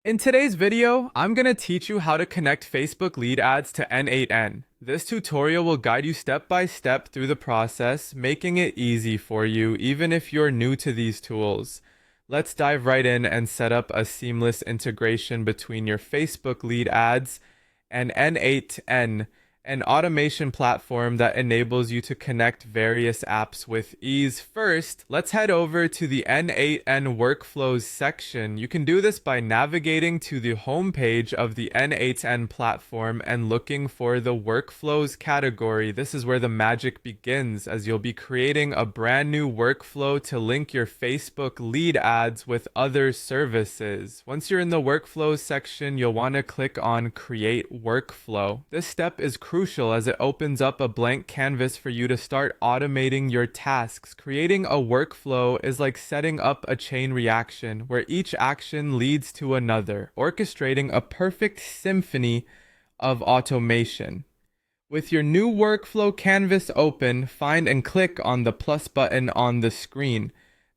In today's video, I'm going to teach you how to connect Facebook lead ads to N8N. This tutorial will guide you step by step through the process, making it easy for you even if you're new to these tools. Let's dive right in and set up a seamless integration between your Facebook lead ads and N8N, an automation platform that enables you to connect various apps with ease. First, let's head over to the N8N Workflows section. You can do this by navigating to the homepage of the N8N platform and looking for the Workflows category. This is where the magic begins, as you'll be creating a brand new workflow to link your Facebook lead ads with other services. Once you're in the Workflows section, you'll want to click on Create Workflow. This step is crucial as it opens up a blank canvas for you to start automating your tasks. Creating a workflow is like setting up a chain reaction where each action leads to another, orchestrating a perfect symphony of automation. With your new workflow canvas open, find and click on the plus button on the screen.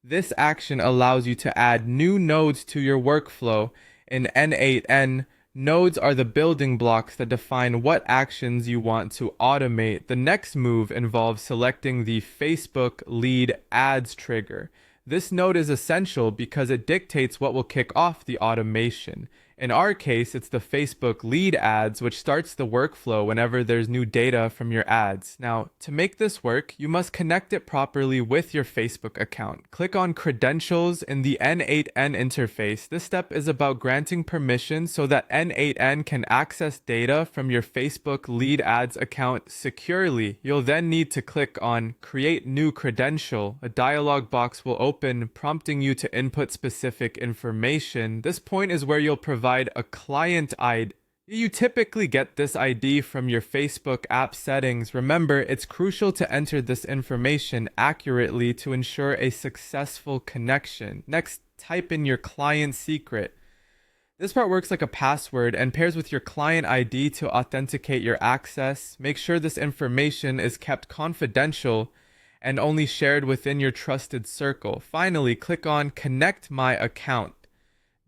This action allows you to add new nodes to your workflow. In N8N, nodes are the building blocks that define what actions you want to automate. The next move involves selecting the Facebook lead ads trigger. This node is essential because it dictates what will kick off the automation. In our case, it's the Facebook lead ads, which starts the workflow whenever there's new data from your ads. Now, to make this work, you must connect it properly with your Facebook account. Click on Credentials in the N8N interface. This step is about granting permission so that N8N can access data from your Facebook lead ads account securely. You'll then need to click on Create New Credential. A dialog box will open, prompting you to input specific information. This point is where you'll provide a client ID. You typically get this ID from your Facebook app settings. Remember, it's crucial to enter this information accurately to ensure a successful connection. Next, type in your client secret. This part works like a password and pairs with your client ID to authenticate your access. Make sure this information is kept confidential and only shared within your trusted circle. Finally, click on Connect My Account.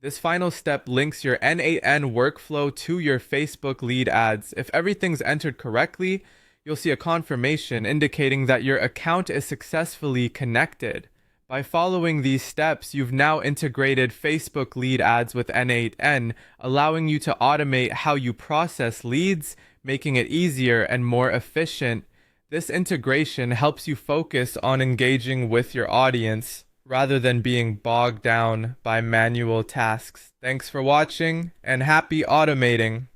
This final step links your N8N workflow to your Facebook lead ads. If everything's entered correctly, you'll see a confirmation indicating that your account is successfully connected. By following these steps, you've now integrated Facebook lead ads with N8N, allowing you to automate how you process leads, making it easier and more efficient. This integration helps you focus on engaging with your audience rather than being bogged down by manual tasks. Thanks for watching and happy automating!